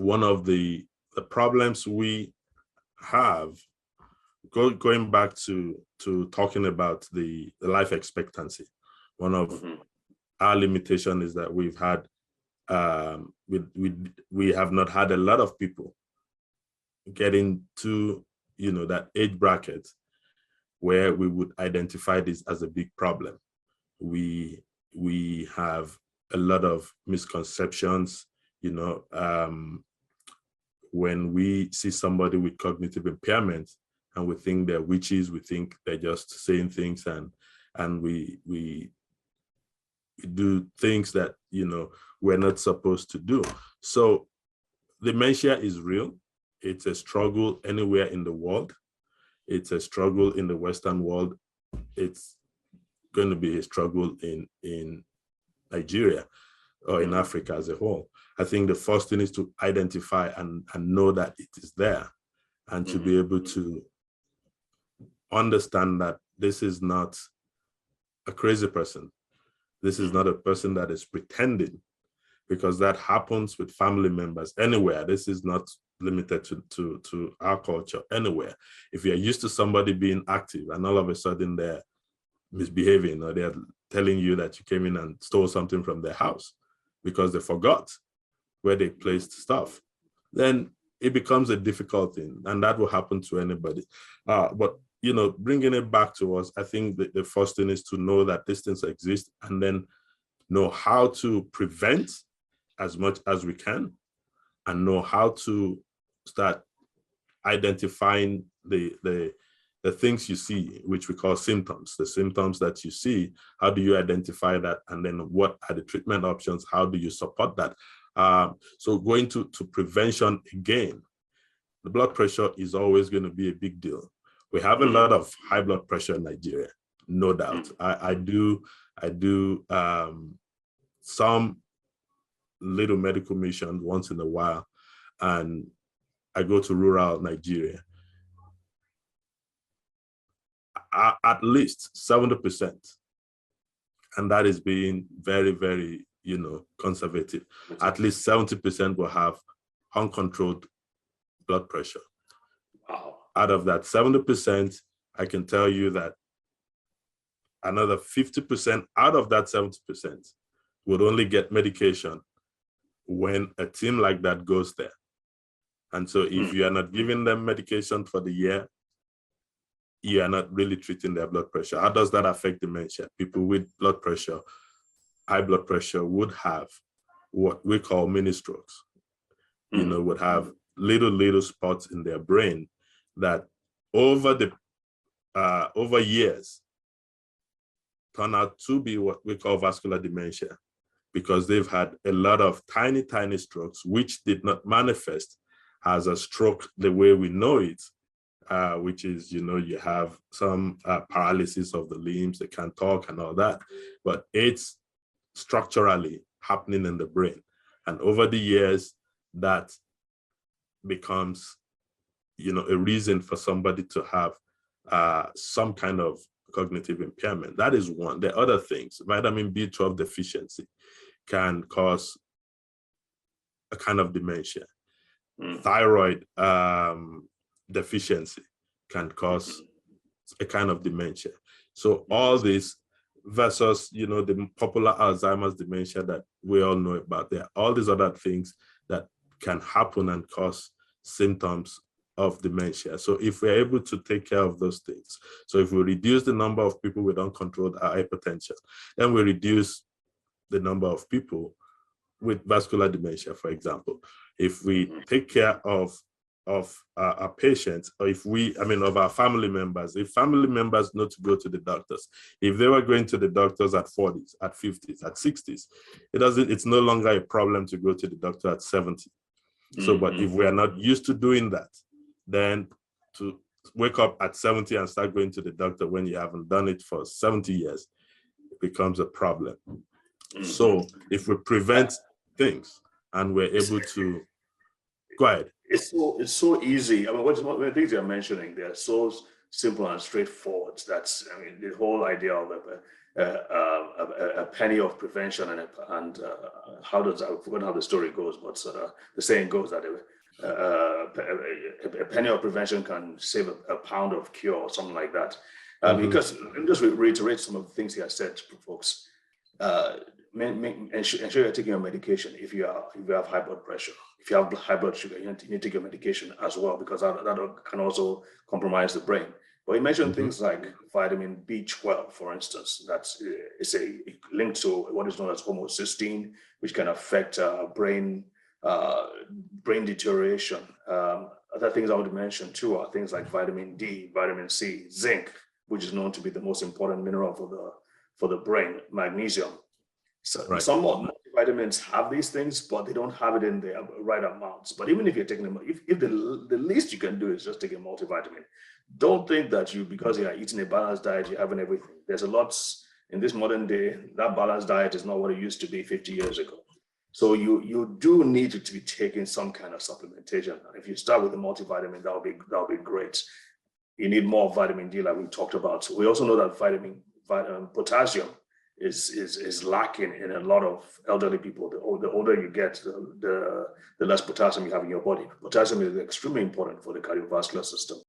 one of the problems we have, going back to talking about the life expectancy, one of our limitation is that we've had we have not had a lot of people getting to that age bracket where we would identify this as a big problem. We have a lot of misconceptions, when we see somebody with cognitive impairment and we think they're witches, we think they're just saying things, and we do things that we're not supposed to do. So dementia is real. It's a struggle anywhere in the world. It's a struggle in the Western world. It's going to be a struggle in Nigeria or in Africa as a whole. I think the first thing is to identify and know that it is there, and to be able to understand that this is not a crazy person. This is not a person that is pretending, because that happens with family members anywhere. This is not limited to our culture, anywhere. If you're used to somebody being active and all of a sudden they're misbehaving, or they're telling you that you came in and stole something from their house because they forgot where they placed stuff, then it becomes a difficult thing, and that will happen to anybody. But bringing it back to us, I think the first thing is to know that these things exist, and then know how to prevent as much as we can, and know how to start identifying the things you see, which we call symptoms, the symptoms that you see. How do you identify that? And then what are the treatment options? How do you support that? So going to prevention again, the blood pressure is always going to be a big deal. We have a lot of high blood pressure in Nigeria, no doubt. I do some little medical mission once in a while, and I go to rural Nigeria. At least 70%, and that is being very, very, conservative. At least 70% will have uncontrolled blood pressure. Wow. Out of that 70%, I can tell you that another 50% out of that 70% would only get medication when a team like that goes there. And so if you are not giving them medication for the year, you are not really treating their blood pressure. How does that affect dementia? People with blood pressure, high blood pressure, would have what we call mini strokes. Would have little spots in their brain that over years turn out to be what we call vascular dementia, because they've had a lot of tiny strokes which did not manifest as a stroke the way we know it, which is, you have some paralysis of the limbs, they can't talk and all that, but it's structurally happening in the brain. And over the years, that becomes, a reason for somebody to have some kind of cognitive impairment. That is one. The other things, vitamin B12 deficiency can cause a kind of dementia. Thyroid deficiency can cause a kind of dementia. So all this versus, the popular Alzheimer's dementia that we all know about. There are all these other things that can happen and cause symptoms of dementia. So if we're able to take care of those things, so if we reduce the number of people with uncontrolled hypertension, then we reduce the number of people with vascular dementia, for example. If we take care of our patients, or of our family members, if family members know to go to the doctors, if they were going to the doctors at 40s, at 50s, at 60s, it's no longer a problem to go to the doctor at 70. So, but if we are not used to doing that, then to wake up at 70 and start going to the doctor when you haven't done it for 70 years, it becomes a problem. So if we prevent things and we're able to, go ahead. It's so easy. I mean, what the things you're mentioning, they're so simple and straightforward. That's, the whole idea of a penny of prevention, and how does, I forgot how the story goes, but the saying goes that a penny of prevention can save a pound of cure, or something like that. Because let me just reiterate some of the things he has said to folks. Ensure you're taking your medication if you have high blood pressure. If you have high blood sugar, you need to take your medication as well, because that can also compromise the brain. But you mentioned things like vitamin B12, for instance. That's is a linked to what is known as homocysteine, which can affect brain deterioration. Other things I would mention too are things like vitamin D, vitamin C, zinc, which is known to be the most important mineral for the brain, magnesium. So some multivitamins have these things, but they don't have it in the right amounts. But even if you're taking them, if the least you can do is just take a multivitamin, don't think that because you are eating a balanced diet, you're having everything. There's a lot in this modern day. That balanced diet is not what it used to be 50 years ago. So you do need to be taking some kind of supplementation. If you start with a multivitamin, that'll be great. You need more vitamin D, like we talked about. We also know that potassium is lacking in a lot of elderly people. The older you get, the less potassium you have in your body. Potassium is extremely important for the cardiovascular system.